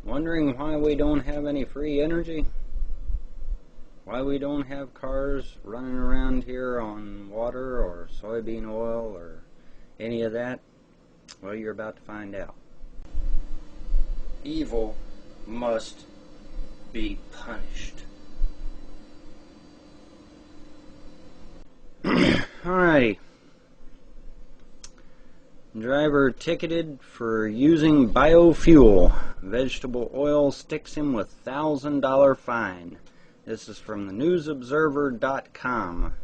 Wondering why we don't have any free energy? Why we don't have cars running around here on water or soybean oil or any of that? Well, you're about to find out. Evil must be punished. Alrighty. Driver ticketed for using biofuel. Vegetable oil sticks him with $1,000 fine. This is from the newsobserver.com.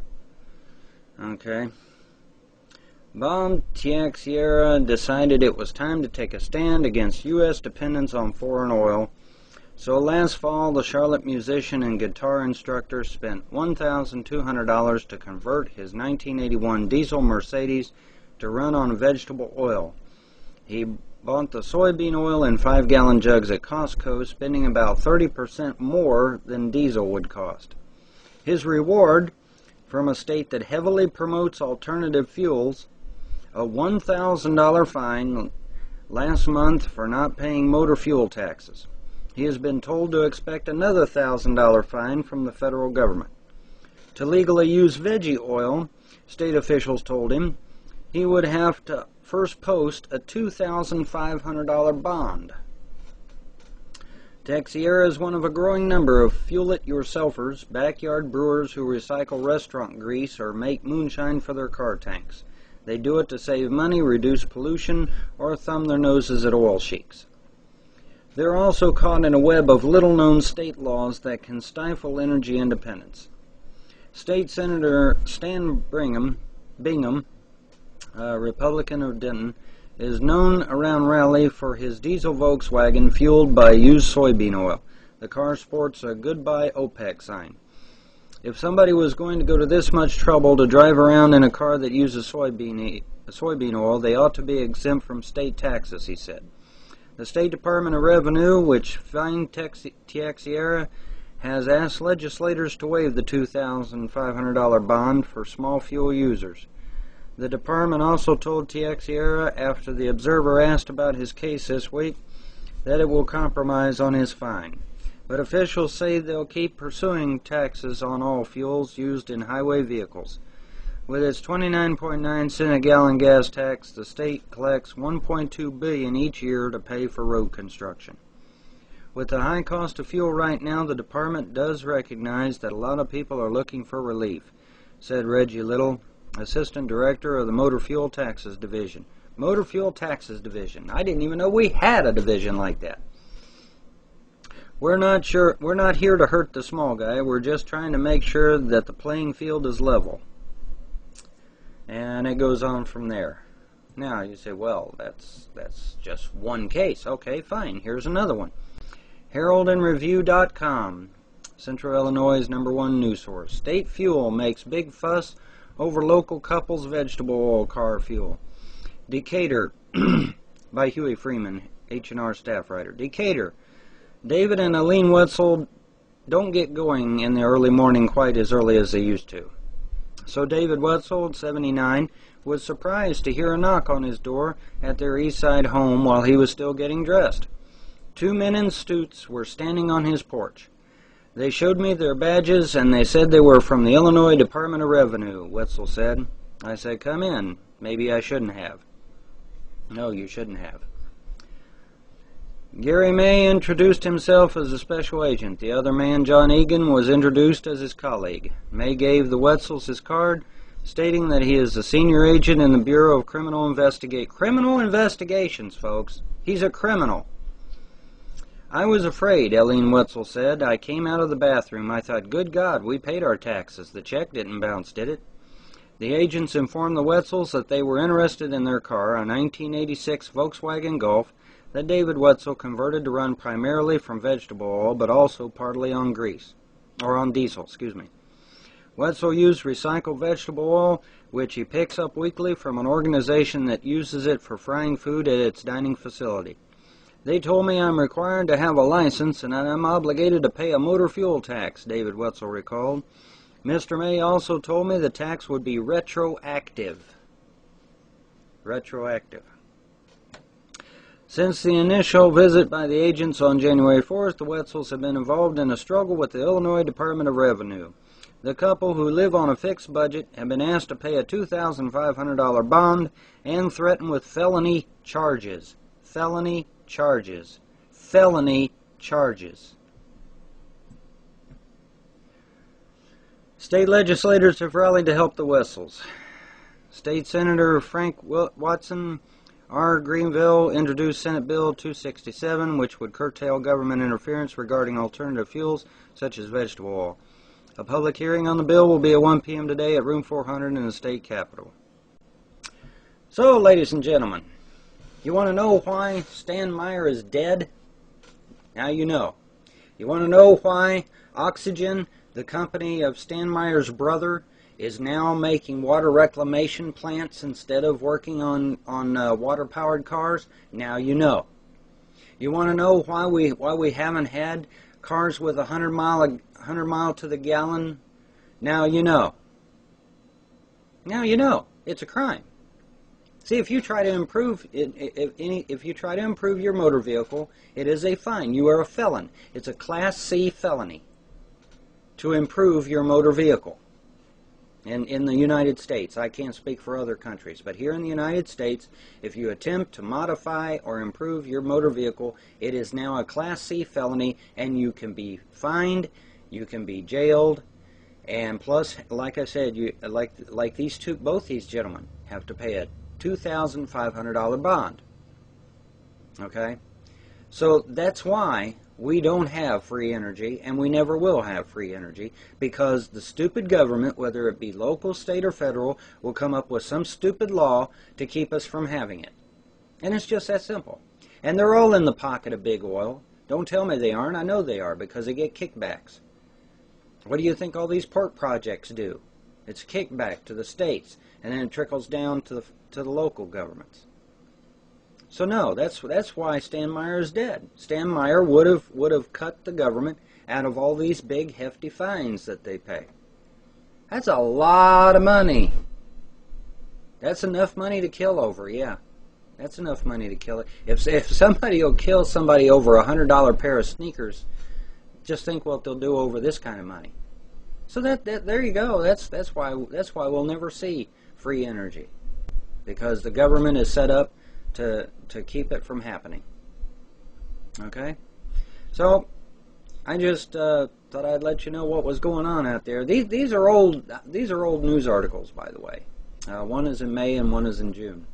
Okay. Bob Teixeira decided it was time to take a stand against U.S. dependence on foreign oil. So last fall, the Charlotte musician and guitar instructor spent $1,200 to convert his 1981 diesel Mercedes to run on vegetable oil. He bought the soybean oil in 5-gallon jugs at Costco, spending about 30% more than diesel would cost. His reward, from a state that heavily promotes alternative fuels, a $1,000 fine last month for not paying motor fuel taxes. He has been told to expect another $1,000 fine from the federal government. To legally use veggie oil, state officials told him, he would have to first post a $2,500 bond. Teixeira is one of a growing number of fuel-it-yourselfers, backyard brewers who recycle restaurant grease or make moonshine for their car tanks. They do it to save money, reduce pollution, or thumb their noses at oil sheiks. They're also caught in a web of little-known state laws that can stifle energy independence. State Senator Stan Bingham, Republican of Denton, is known around Raleigh for his diesel Volkswagen fueled by used soybean oil. The car sports a Goodbye OPEC sign. If somebody was going to go to this much trouble to drive around in a car that uses soybean oil, they ought to be exempt from state taxes, he said. The State Department of Revenue, which fined Teixeira, has asked legislators to waive the $2,500 bond for small fuel users. The department also told Teixeira, after the Observer asked about his case this week, that it will compromise on his fine. But officials say they'll keep pursuing taxes on all fuels used in highway vehicles. With its 29.9-cent a gallon gas tax, the state collects $1.2 billion each year to pay for road construction. With the high cost of fuel right now, the department does recognize that a lot of people are looking for relief, said Reggie Little, Assistant Director of the Motor Fuel Taxes Division. Motor Fuel Taxes Division. I didn't even know we had a division like that. We're not here to hurt the small guy. We're just trying to make sure that the playing field is level. And it goes on from there. Now you say, well, that's just one case. Okay, fine. Here's another one. HeraldandReview.com, Central Illinois' #1 news source. State Fuel makes big fuss over local couple's vegetable oil car fuel. Decatur, by Huey Freeman, H&R staff writer. Decatur. David and Eileen Wetzel don't get going in the early morning quite as early as they used to. So David Wetzel, 79, was surprised to hear a knock on his door at their East Side home while he was still getting dressed. 2 men in suits were standing on his porch. They showed me their badges, and they said they were from the Illinois Department of Revenue, Wetzel said. I said, come in. Maybe I shouldn't have. No, you shouldn't have. Gary May introduced himself as a special agent. The other man, John Egan, was introduced as his colleague. May gave the Wetzels his card, stating that he is a senior agent in the Bureau of Criminal Investigations, folks. He's a criminal. I was afraid, Eileen Wetzel said. I came out of the bathroom. I thought, good God, we paid our taxes. The check didn't bounce, did it? The agents informed the Wetzels that they were interested in their car, a 1986 Volkswagen Golf, that David Wetzel converted to run primarily from vegetable oil, but also partly on diesel. Wetzel used recycled vegetable oil, which he picks up weekly from an organization that uses it for frying food at its dining facility. They told me I'm required to have a license and that I'm obligated to pay a motor fuel tax, David Wetzel recalled. Mr. May also told me the tax would be retroactive. Since the initial visit by the agents on January 4th, the Wetzels have been involved in a struggle with the Illinois Department of Revenue. The couple, who live on a fixed budget, have been asked to pay a $2,500 bond and threatened with felony charges. Felony charges. Felony charges. State legislators have rallied to help the Wetzels. State Senator Frank Watson, R. Greenville, introduced Senate Bill 267, which would curtail government interference regarding alternative fuels such as vegetable oil. A public hearing on the bill will be at 1 p.m. today at room 400 in the state capitol. So, ladies and gentlemen, you want to know why Stan Meyer is dead? Now you know. You want to know why Oxygen, the company of Stan Meyer's brother, is now making water reclamation plants instead of working on water-powered cars? Now you know. You want to know why we haven't had cars with 100 mile to the gallon? Now you know. Now you know. It's a crime. See, if you try to improve if you try to improve your motor vehicle, it is a fine. You are a felon. It's a Class C felony to improve your motor vehicle. In the United States, I can't speak for other countries, but here in the United States, if you attempt to modify or improve your motor vehicle, it is now a Class C felony, and you can be fined, you can be jailed, and plus, like I said, like these two, both these gentlemen have to pay a $2,500 bond. Okay, so that's why we don't have free energy, and we never will have free energy, because the stupid government, whether it be local, state, or federal, will come up with some stupid law to keep us from having it. And it's just that simple. And they're all in the pocket of big oil. Don't tell me they aren't. I know they are, because they get kickbacks. What do you think all these pork projects do? It's a kickback to the states, and then it trickles down to the local governments. So no, that's why Stan Meyer is dead. Stan Meyer would have cut the government out of all these big hefty fines that they pay. That's a lot of money. That's enough money to kill over, yeah. That's enough money to kill it. If somebody will kill somebody over a $100 pair of sneakers, just think what they'll do over this kind of money. So there you go. That's why we'll never see free energy, because the government is set up to keep it from happening. Okay, so I just thought I'd let you know what was going on out there. These are old news articles, by the way. One is in May and one is in June,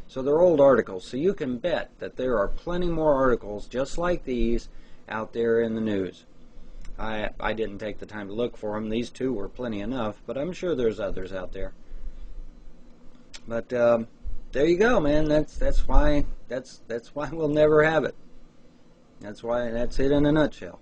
so they're old articles. So you can bet that there are plenty more articles just like these out there in the news. I didn't take the time to look for them. These two were plenty enough, but I'm sure there's others out there. But there you go, man. That's why we'll never have it. That's it in a nutshell.